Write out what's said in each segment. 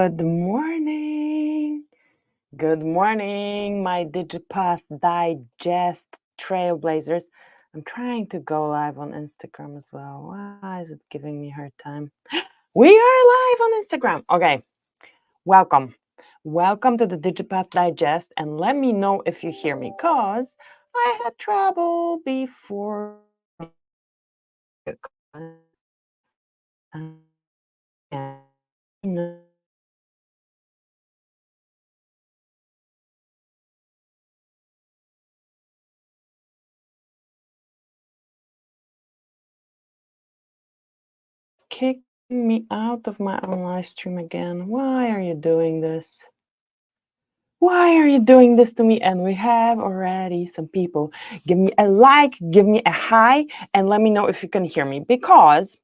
Good morning. Good morning, my Digipath Digest trailblazers. I'm trying to go live on Instagram as well. Why is it giving me a hard time? We are live on Instagram. Okay, welcome. Welcome to the Digipath Digest, and let me know if you hear me, because I had trouble before. Kicking me out of my own live stream again. Why are you doing this? Why are you doing this to me? And we have already some people. Give me a like, give me a hi, and let me know if you can hear me, because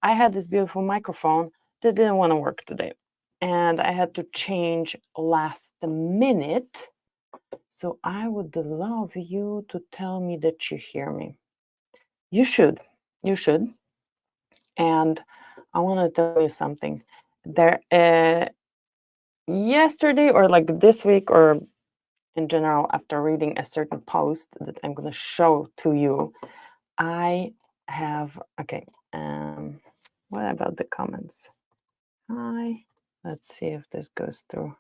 I had this beautiful microphone that didn't want to work today. And I had to change last minute. So I would love you to tell me that you hear me. You should. You should. And I want to tell you something. Yesterday, or like this week, or in general, after reading a certain post that I'm going to show to you, I have, okay, what about the comments? Hi, let's see if this goes through.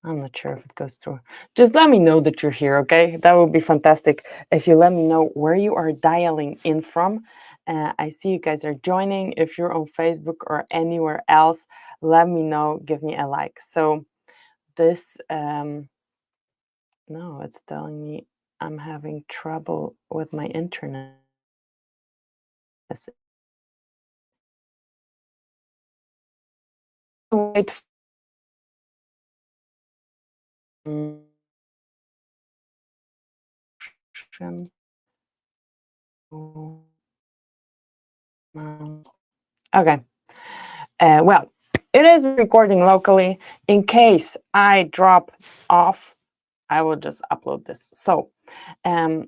I'm not sure if it goes through. Just let me know that you're here, okay? That would be fantastic if you let me know where you are dialing in from. I see you guys are joining. If you're on Facebook or anywhere else, let me know. Give me a like. So this, no, it's telling me I'm having trouble with my internet. Wait. Okay. Well, it is recording locally. In case I drop off, I will just upload this. So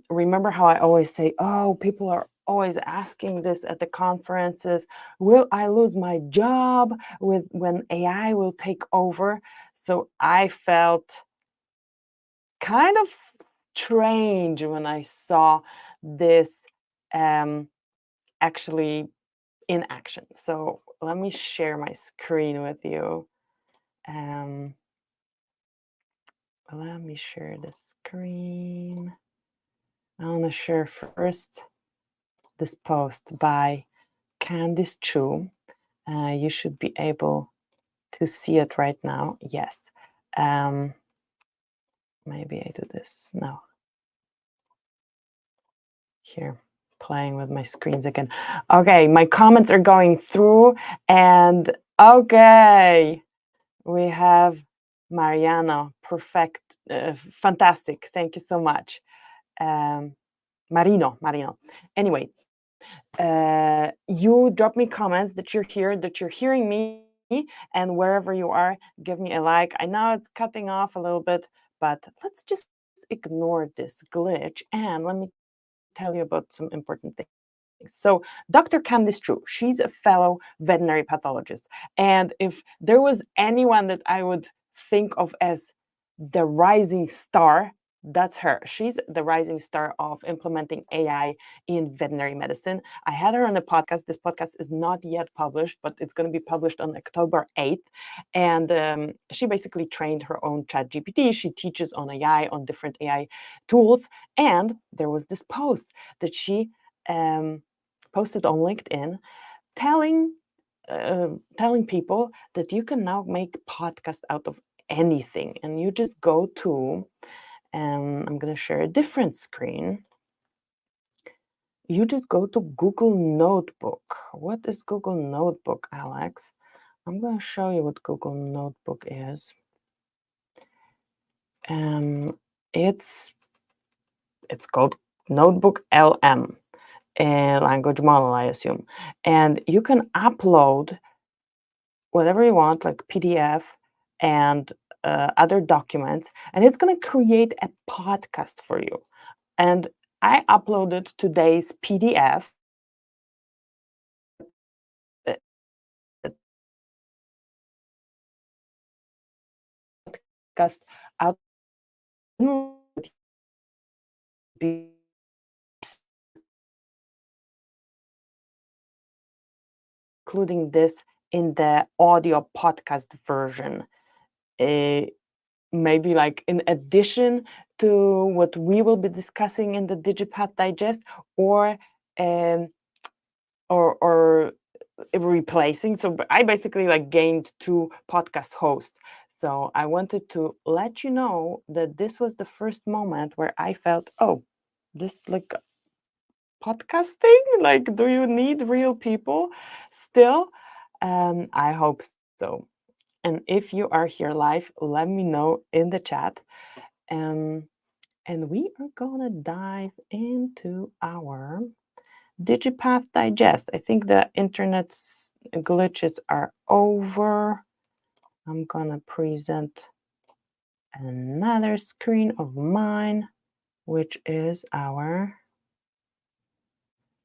remember how I always say, oh, people are always asking this at the conferences, will I lose my job when AI will take over? So I felt kind of strange when I saw this actually in action. So let me share my screen with you. Let me share the screen. I want to share first this post by Candice Chu. You should be able to see it right now. Yes. Maybe I do this. No. Here, playing with my screens again. Okay, my comments are going through, and okay, we have Mariana. Perfect. Fantastic. Thank you so much. Marino. Anyway, you drop me comments that you're here, that you're hearing me, and wherever you are, give me a like. I know it's cutting off a little bit, but let's just ignore this glitch, and let me tell you about some important things. So Dr. Candice Chu, she's a fellow veterinary pathologist. And if there was anyone that I would think of as the rising star, that's her. She's the rising star of implementing AI in veterinary medicine. I had her on the podcast. This podcast is not yet published, but it's going to be published on October 8th. And she basically trained her own chat GPT. She teaches on AI, on different AI tools. And there was this post that she posted on LinkedIn telling people that you can now make podcast out of anything, and you just go to I'm going to share a different screen. You just go to Google Notebook. What is Google Notebook, Alex? I'm going to show you what Google Notebook is. It's called Notebook LM. A language model, I assume. And you can upload whatever you want, like PDF and other documents, and it's going to create a podcast for you. And I uploaded today's PDF. podcast out, including this in the audio podcast version. Uh, Maybe like in addition to what we will be discussing in the Digipath Digest, or um, or replacing. So I basically like gained two podcast hosts. So I wanted to let you know that this was the first moment where I felt, oh, this like podcasting, like, do you need real people still? I hope so. And if you are here live, let me know in the chat. Um, and we are gonna dive into our Digipath Digest. I think the internet's glitches are over. I'm gonna present another screen of mine, which is our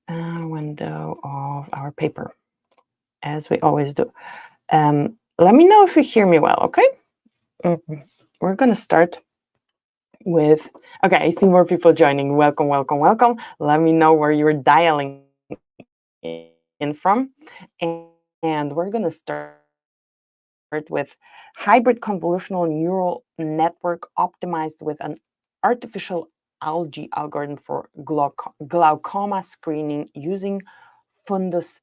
window of our paper, as we always do. Let me know if you hear me well, okay? We're gonna start with, okay, I see more people joining. Welcome, welcome, welcome. Let me know where you're dialing in from. And we're gonna start with hybrid convolutional neural network optimized with an artificial algae algorithm for glaucoma screening using fundus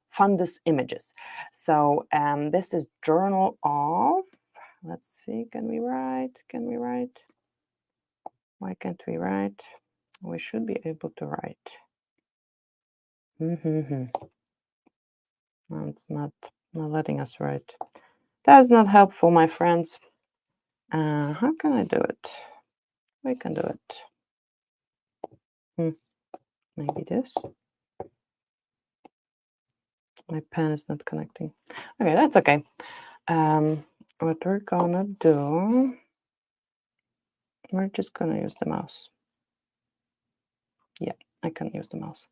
images. So this is journal of, let's see, can we write? Why can't we write? We should be able to write. No, it's not letting us write. That's not helpful, my friends. How can I do it? We can do it. Maybe this. My pen is not connecting. Okay, that's okay. What we're gonna do, we're just gonna use the mouse. Yeah, I can use the mouse.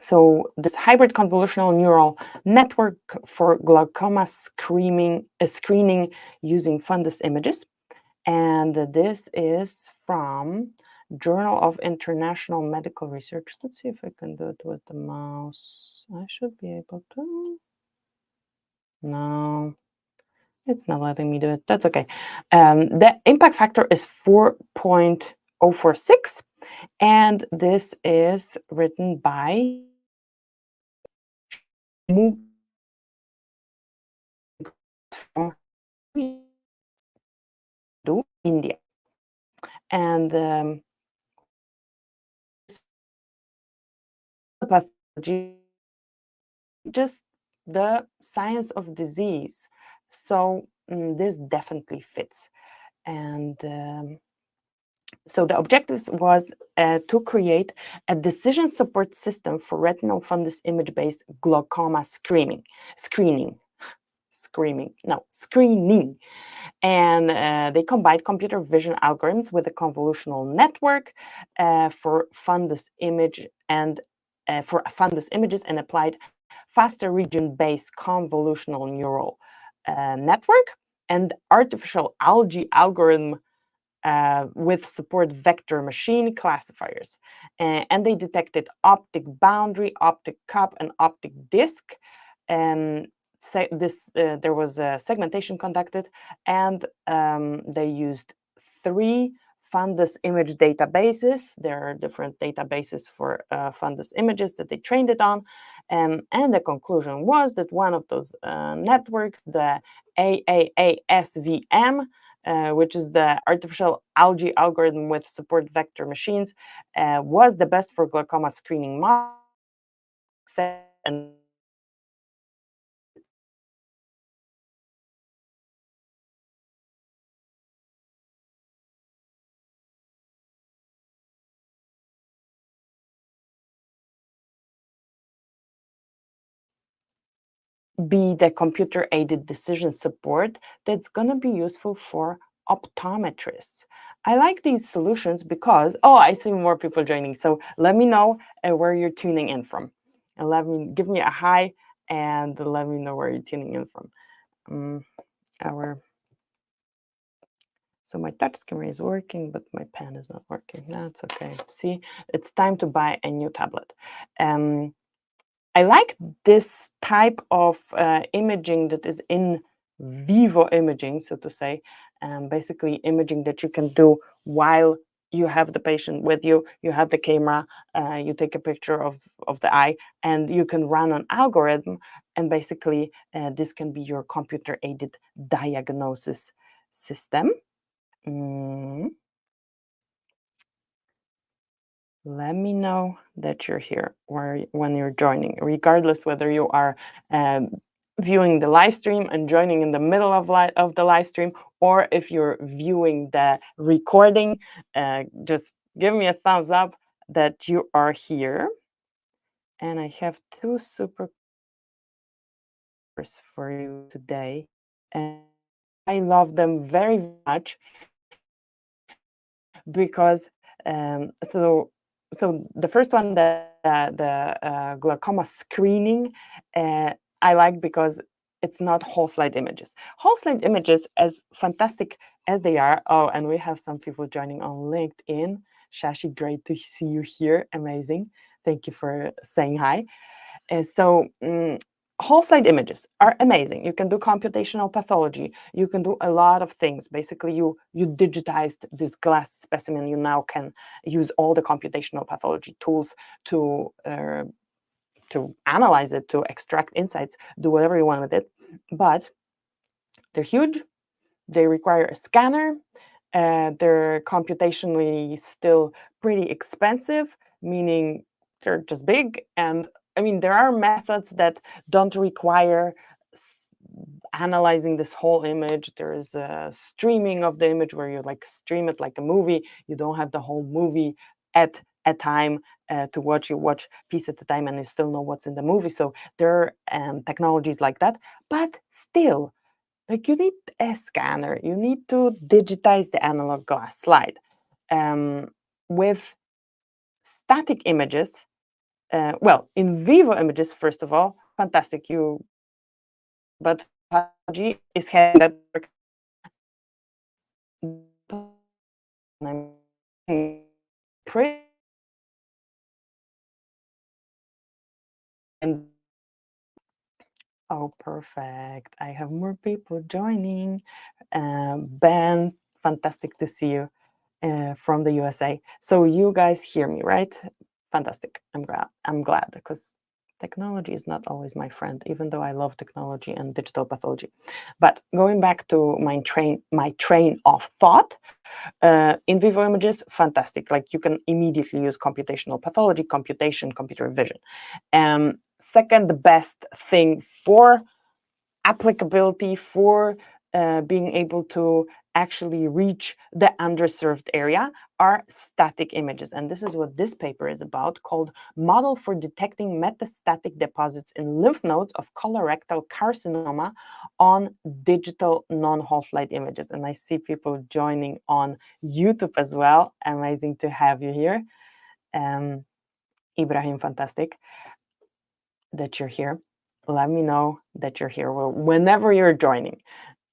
So this hybrid convolutional neural network for glaucoma screening using fundus images. And this is from Journal of International Medical Research. Let's see if I can do it with the mouse. I should be able to. No, it's not letting me do it. That's okay. The impact factor is 4.046, and this is written by Mu from India. And pathology, just the science of disease. So this definitely fits. And so the objectives was to create a decision support system for retinal fundus image-based glaucoma screening. And they combined computer vision algorithms with a convolutional network for fundus image and for fundus images, and applied faster region-based convolutional neural network and artificial algae algorithm with support vector machine classifiers. And they detected optic boundary, optic cup, and optic disc. There was a segmentation conducted, and they used 3 fundus image databases. There are different databases for fundus images that they trained it on. And the conclusion was that one of those networks, the AAASVM, which is the artificial algae algorithm with support vector machines, was the best for glaucoma screening model. And be the computer-aided decision support that's going to be useful for optometrists. I like these solutions because, oh, I see more people joining. So let me know where you're tuning in from. And give me a hi, and let me know where you're tuning in from. Our So my touch screen is working, but my pen is not working. That's okay. See, it's time to buy a new tablet. I like this type of imaging that is in vivo imaging, so to say, basically imaging that you can do while you have the patient with you, you have the camera, you take a picture of the eye, and you can run an algorithm, and basically this can be your computer-aided diagnosis system. Mm. Let me know that you're here when you're joining, regardless whether you are um, viewing the live stream and joining in the middle of the live stream, or if you're viewing the recording. Just give me a thumbs up that you are here. And I have two super for you today, and I love them very much because so the first one, the glaucoma screening, I like because it's not whole slide images. Whole slide images, as fantastic as they are. Oh, and we have some people joining on LinkedIn. Shashi, great to see you here. Amazing. Thank you for saying hi. Whole slide images are amazing. You can do computational pathology. You can do a lot of things. Basically, you digitized this glass specimen. You now can use all the computational pathology tools to analyze it, to extract insights, do whatever you want with it. But they're huge. They require a scanner. They're computationally still pretty expensive, meaning they're just big. And I mean, there are methods that don't require analyzing this whole image. There is a streaming of the image where you like stream it like a movie. You don't have the whole movie at a time to watch. You watch piece at a time and you still know what's in the movie. So there are technologies like that. But still, like you need a scanner, you need to digitize the analog glass slide. With static images, well, in vivo images, first of all, fantastic. But pathology is having that pretty. And oh, perfect. I have more people joining. Ben, fantastic to see you from the USA. So you guys hear me, right? Fantastic. I'm glad because technology is not always my friend, even though I love technology and digital pathology. But going back to my train of thought, in vivo images, fantastic. Like you can immediately use computational pathology, computer vision. Second, the best thing for applicability, for being able to actually reach the underserved area, are static images. And this is what this paper is about, called Model for Detecting Metastatic Deposits in Lymph Nodes of Colorectal Carcinoma on Digital Non-Whole Slide Images. And I see people joining on YouTube as well. Amazing to have you here. Ibrahim, fantastic that you're here. Let me know that you're here whenever you're joining.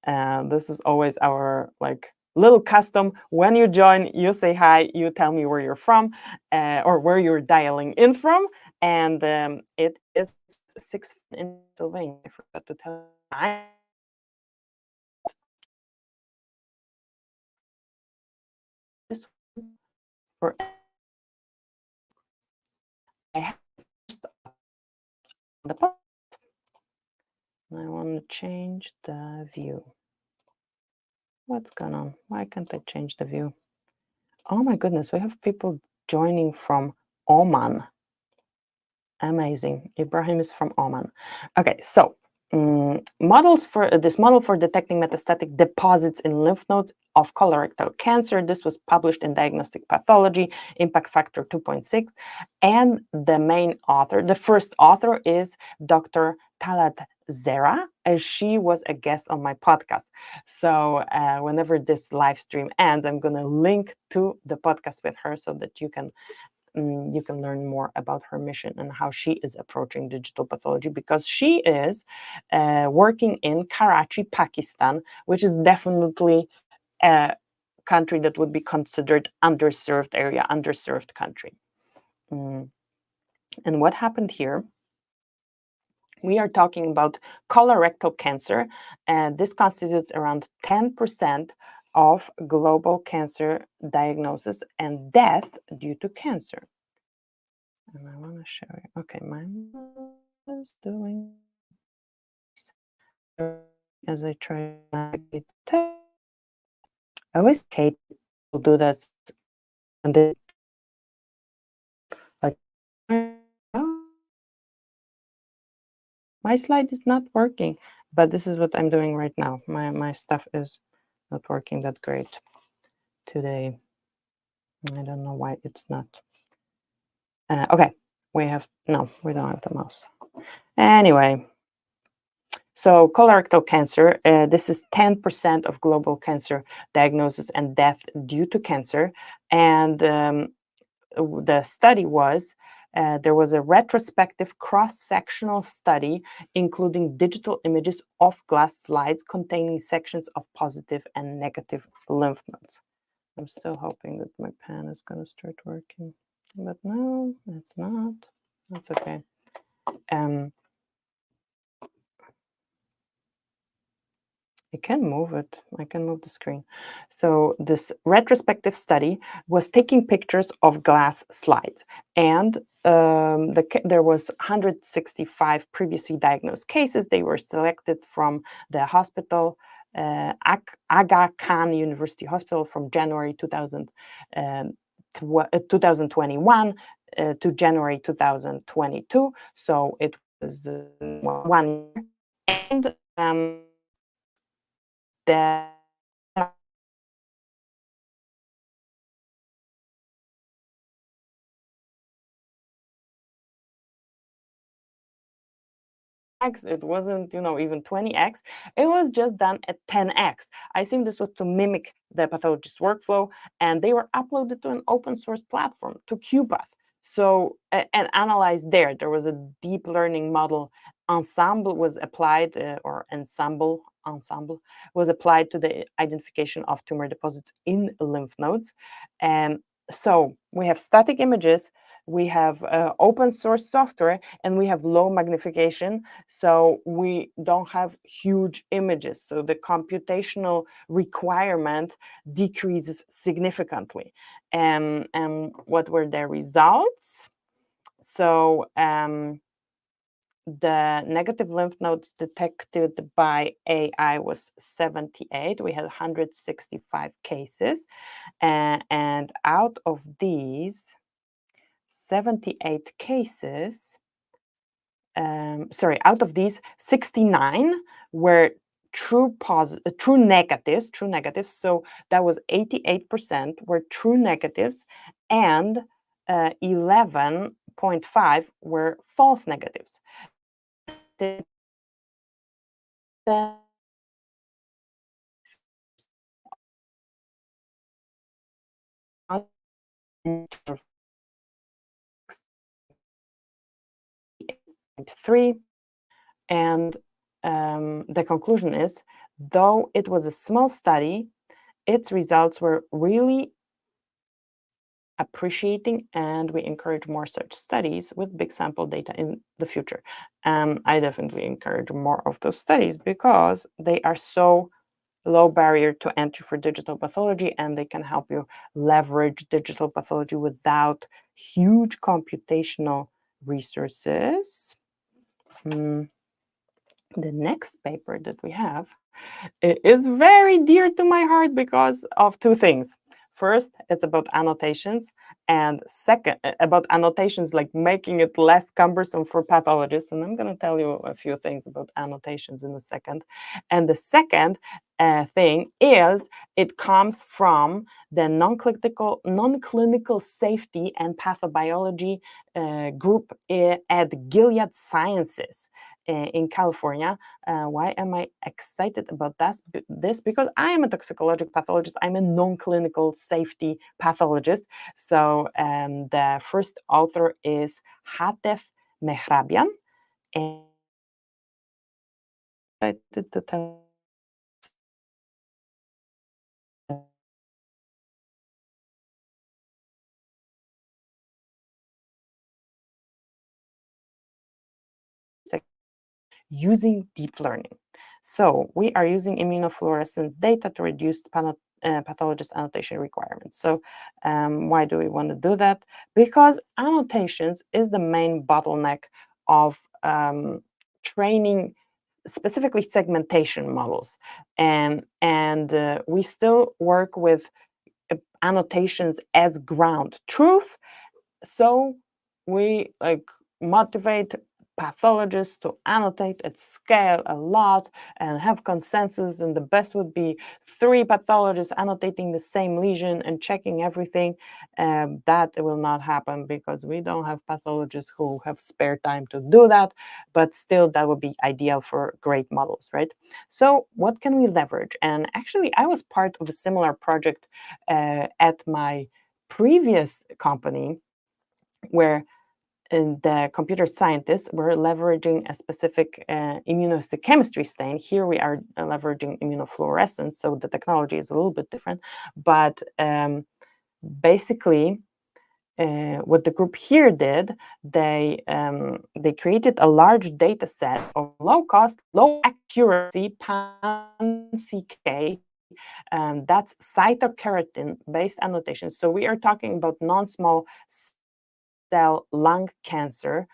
This is always our like little custom. When you join, you say hi, you tell me where you're from or where you're dialing in from. And it is 6 in Pennsylvania. I forgot to tell you. This for I have the post. I want to change the view. What's going on? Why can't I change the view? Oh my goodness, we have people joining from Oman. Amazing. Ibrahim is from Oman. Okay, so models for this model for detecting metastatic deposits in lymph nodes of colorectal cancer. This was published in Diagnostic Pathology, impact factor 2.6. And the main author, the first author, is Dr. Talat Zera. She was a guest on my podcast. So whenever this live stream ends, I'm going to link to the podcast with her so that you can learn more about her mission and how she is approaching digital pathology, because she is working in Karachi, Pakistan, which is definitely country that would be considered underserved area, underserved country. Mm. And what happened here? We are talking about colorectal cancer, and this constitutes around 10% of global cancer diagnosis and death due to cancer. And I want to show you. Okay, my mom is doing as I try to navigate the text. I always hate to do that, and then like, oh, my slide is not working, but this is what I'm doing right now. My stuff is not working that great today. I don't know why it's not. Okay, we don't have the mouse. Anyway, so colorectal cancer, this is 10% of global cancer diagnosis and death due to cancer. And the study was there was a retrospective cross-sectional study including digital images of glass slides containing sections of positive and negative lymph nodes. I'm still hoping that my pen is going to start working, but no, it's not. That's okay. I can move it. I can move the screen. So this retrospective study was taking pictures of glass slides, and there was 165 previously diagnosed cases. They were selected from the hospital, Aga Khan University Hospital, from January 2021 to January 2022. So it was 1 year, and the X, it wasn't, even 20x. It was just done at 10x. I think this was to mimic the pathologist's workflow, and they were uploaded to an open source platform, to QPath. So, and analyzed there. There was a deep learning model. Ensemble was applied, or ensemble was applied to the identification of tumor deposits in lymph nodes. And so we have static images, we have open source software, and we have low magnification. So we don't have huge images. So the computational requirement decreases significantly. And what were the results? So the negative lymph nodes detected by AI was 78. We had 165 cases. And out of these 78 cases, out of these 69 were true negatives. So that was 88% were true negatives, and 11.5 were false negatives. The 3, and the conclusion is, though it was a small study, its results were really appreciating, and we encourage more such studies with big sample data in the future. I definitely encourage more of those studies because they are so low barrier to entry for digital pathology, and they can help you leverage digital pathology without huge computational resources. The next paper that we have is very dear to my heart because of two things. First, it's about annotations, and second, about annotations, like making it less cumbersome for pathologists. And I'm going to tell you a few things about annotations in a second. And the second thing is it comes from the non-clinical safety and pathobiology group at Gilead Sciences in California. Why am I excited about this? Because I am a toxicologic pathologist. I'm a non-clinical safety pathologist. So the first author is Hatef Mehrabian. And I did the using deep learning. So we are using immunofluorescence data to reduce pathologist annotation requirements. So why do we want to do that? Because annotations is the main bottleneck of training specifically segmentation models. And we still work with annotations as ground truth, so we motivate pathologists to annotate at scale a lot and have consensus, and the best would be three pathologists annotating the same lesion and checking everything. That will not happen because we don't have pathologists who have spare time to do that, but still that would be ideal for great models, right? So what can we leverage? And actually I was part of a similar project at my previous company, where the computer scientists were leveraging a specific immunohistochemistry stain. Here we are leveraging immunofluorescence, so the technology is a little bit different. But basically, what the group here did, they created a large data set of low cost, low accuracy pan-CK. That's cytokeratin based annotations. So we are talking about non-small cell lung cancer,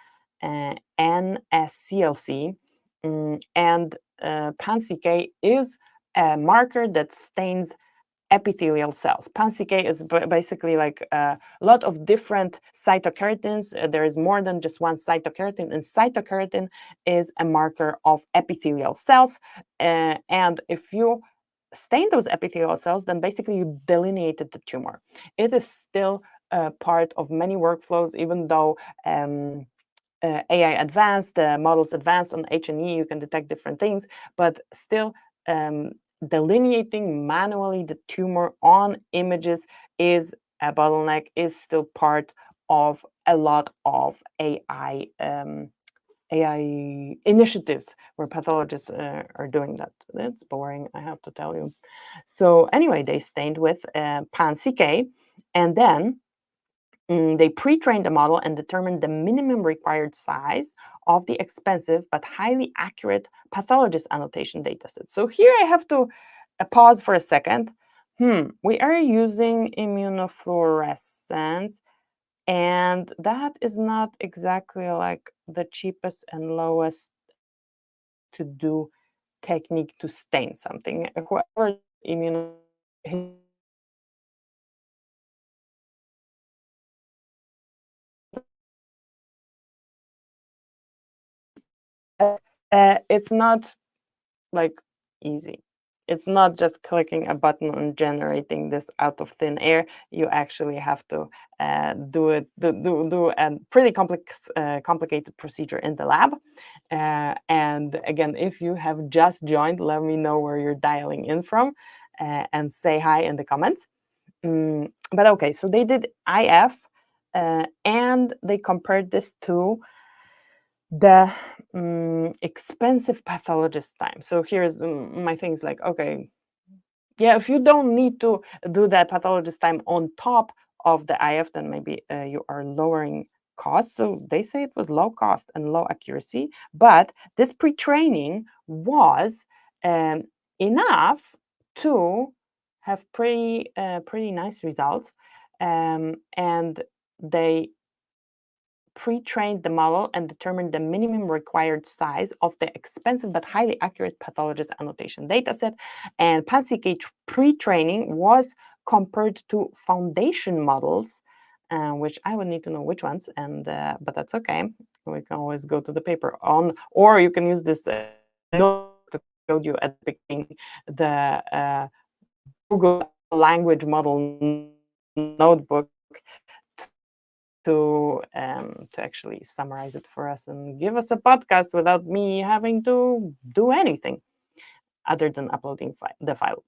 NSCLC, and pan-CK is a marker that stains epithelial cells. Pan-CK is basically like a lot of different cytokeratins. There is more than just one cytokeratin, and cytokeratin is a marker of epithelial cells. And if you stain those epithelial cells, then basically you delineated the tumor. It is still part of many workflows, even though AI advanced, models advanced on H&E, you can detect different things, but still delineating manually the tumor on images is a bottleneck, is still part of a lot of AI initiatives where pathologists are doing that. It's boring, I have to tell you. So anyway, they stained with pan-CK, and then they pre-trained the model and determined the minimum required size of the expensive but highly accurate pathologist annotation dataset. So here I have to pause for a second. We are using immunofluorescence, and that is not exactly like the cheapest and lowest to do technique to stain something. Whoever immuno it's not like easy. It's not just clicking a button and generating this out of thin air. You actually have to do a pretty complicated procedure in the lab. And again, if you have just joined, let me know where you're dialing in from, and say hi in the comments. But okay, so they did IF, and they compared this to the expensive pathologist time. So here's my things like, okay, yeah, if you don't need to do that pathologist time on top of the IF, then maybe you are lowering costs. So they say it was low cost and low accuracy, but this pre-training was um, enough to have pretty nice results, and they pre-trained the model and determined the minimum required size of the expensive but highly accurate pathologist annotation dataset. And pan-CK pre-training was compared to foundation models, which I would need to know which ones, and but that's okay. We can always go to the paper on, or you can use this note that I showed you at the beginning, the Google language model notebook, to actually summarize it for us and give us a podcast without me having to do anything other than uploading the file.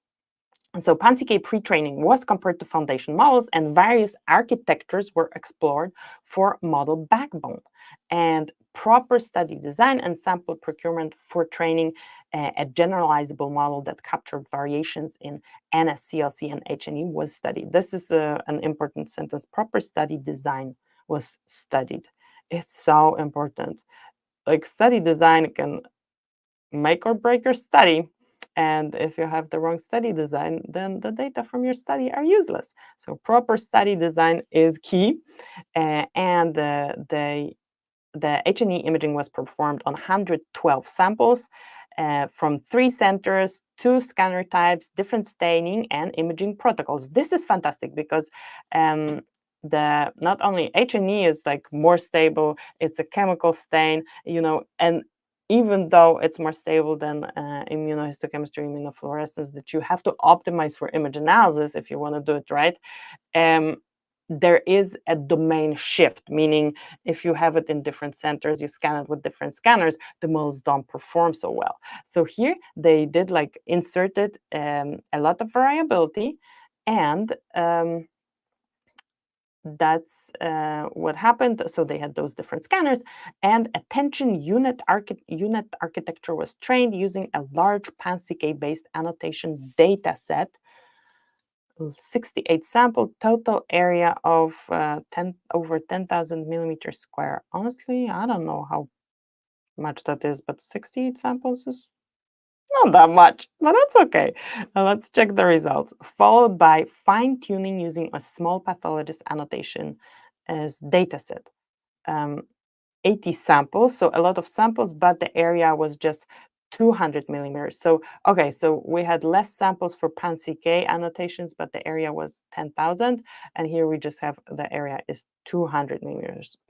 And so pan-CK pre-training was compared to foundation models, and various architectures were explored for model backbone. And proper study design and sample procurement for training a generalizable model that captured variations in NSCLC and H&E was studied. This is an important sentence. Proper study design was studied. It's so important. Like study design can make or break your study. And if you have the wrong study design, then the data from your study are useless. So proper study design is key. And the H&E imaging was performed on 112 samples from 3 centers, 2 scanner types, different staining and imaging protocols. This is fantastic because the not only H&E is like more stable, it's a chemical stain, and even though it's more stable than immunohistochemistry, immunofluorescence, that you have to optimize for image analysis if you want to do it right. Um, there is a domain shift, meaning if you have it in different centers, you scan it with different scanners, the models don't perform so well. So here they did like inserted a lot of variability, and that's what happened. So they had those different scanners, and attention unit architecture was trained using a large PAN-CK based annotation data set. 68 sample, total area of over 10,000 millimeters square. Honestly, I don't know how much that is, but 68 samples is not that much, but that's okay. Let's check the results. Followed by fine-tuning using a small pathologist annotation as dataset. 80 samples, so a lot of samples, but the area was just 200 millimeters. So, okay, so we had less samples for PAN-CK annotations, but the area was 10,000. And here we just have the area is 200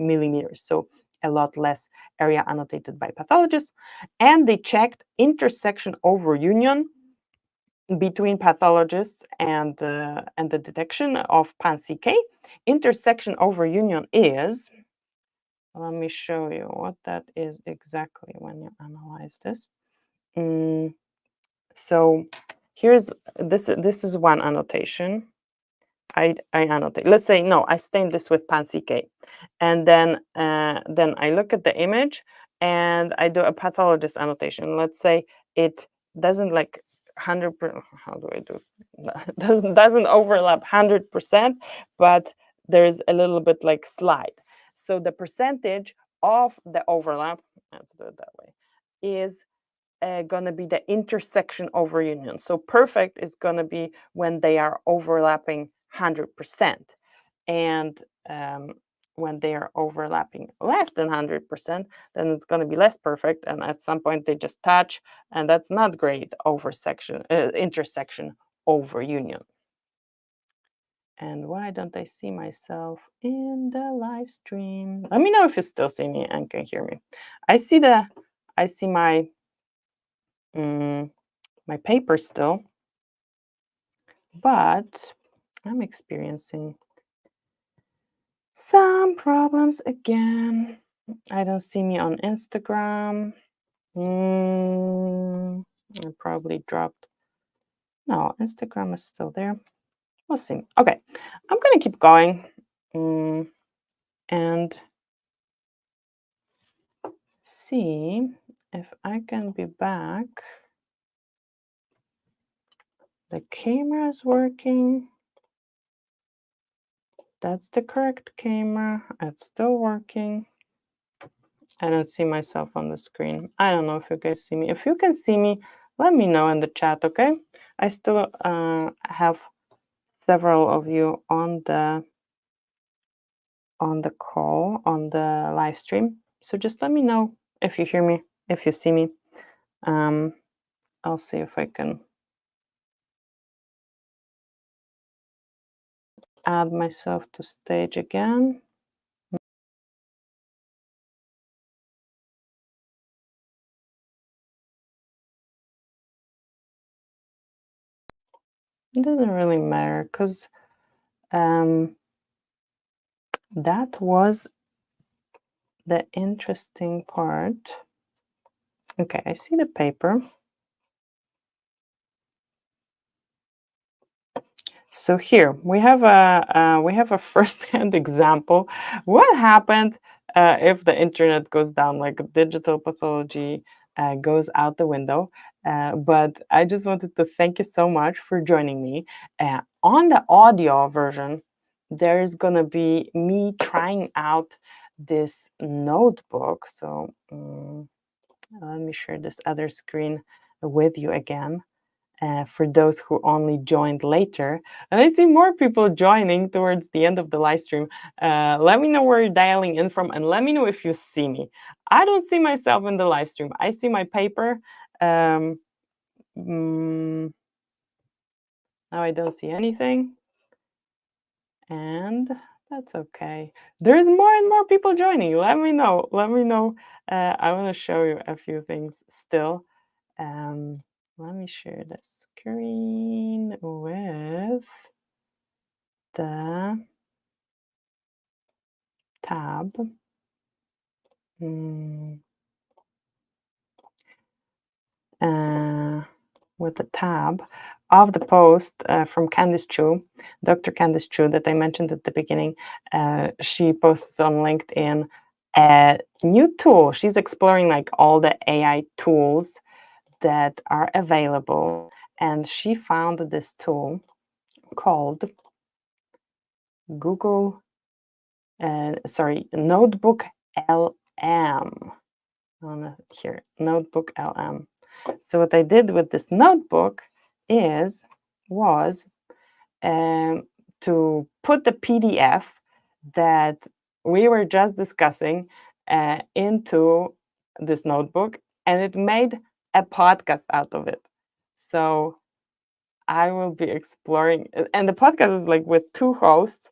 millimeters. So a lot less area annotated by pathologists. And they checked intersection over union between pathologists and the detection of PAN-CK. Intersection over union is, let me show you what that is exactly when you analyze this. So here's this is one annotation. I annotate. Let's say no, I stain this with PAN-CK, and then I look at the image and I do a pathologist annotation. Let's say it doesn't like 100%. How do I do? Doesn't overlap 100%, but there's a little bit like slide. So the percentage of the overlap, let's do it that way, is going to be the intersection over union. So perfect is going to be when they are overlapping 100%. And when they are overlapping less than 100%, then it's going to be less perfect. And at some point they just touch, and that's not great intersection over union. And why don't I see myself in the live stream? Let me know if you still see me and can hear me. I see my my paper still, but I'm experiencing some problems again. I don't see me on Instagram. I probably dropped. No, Instagram is still there. We'll see. Okay, I'm gonna keep going and see if I can be back. The camera is working. That's the correct camera. It's still working. I don't see myself on the screen. I don't know if you guys see me. If you can see me, let me know in the chat, okay? I still have several of you on the call, on the live stream. So just let me know if you hear me, if you see me. I'll see if I can add myself to stage again. It doesn't really matter because that was the interesting part. Okay, I see the paper. So here we have a first-hand example. What happened if the internet goes down, like digital pathology goes out the window? But I just wanted to thank you so much for joining me. On the audio version, there's gonna be me trying out this notebook. So Let me share this other screen with you again. For those who only joined later. And I see more people joining towards the end of the live stream. Let me know where you're dialing in from and let me know if you see me. I don't see myself in the live stream. I see my paper. Um, mm, Now I don't see anything. And that's okay. There's more and more people joining. Let me know. Let me know. I want to show you a few things still. Um, Let me share the screen with the tab. Mm, with the tab of the post from Candice Chu, Dr. Candice Chu, that I mentioned at the beginning. She posted on LinkedIn a new tool. She's exploring like all the AI tools that are available, and she found this tool called Google, Notebook LM. Here, Notebook LM. So what I did with this notebook was to put the PDF that we were just discussing into this notebook, and it made a podcast out of it. So I will be exploring, and the podcast is like with two hosts,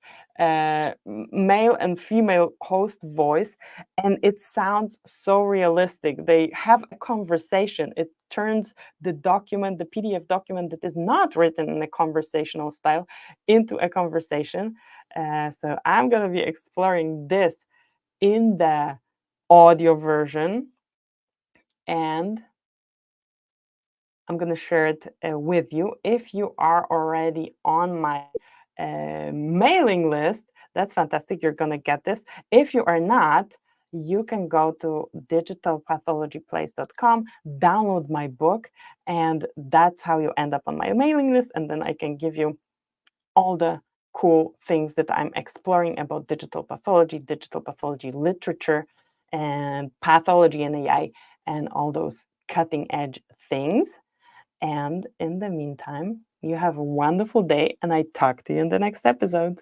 male and female host voice, and it sounds so realistic. They have a conversation. It turns the document, the PDF document that is not written in a conversational style, into a conversation. So I'm going to be exploring this in the audio version, and I'm going to share it with you. If you are already on my mailing list, that's fantastic. You're going to get this. If you are not, you can go to digitalpathologyplace.com, download my book, and that's how you end up on my mailing list. And then I can give you all the cool things that I'm exploring about digital pathology literature, and pathology and AI, and all those cutting edge things. And in the meantime, you have a wonderful day, and I talk to you in the next episode.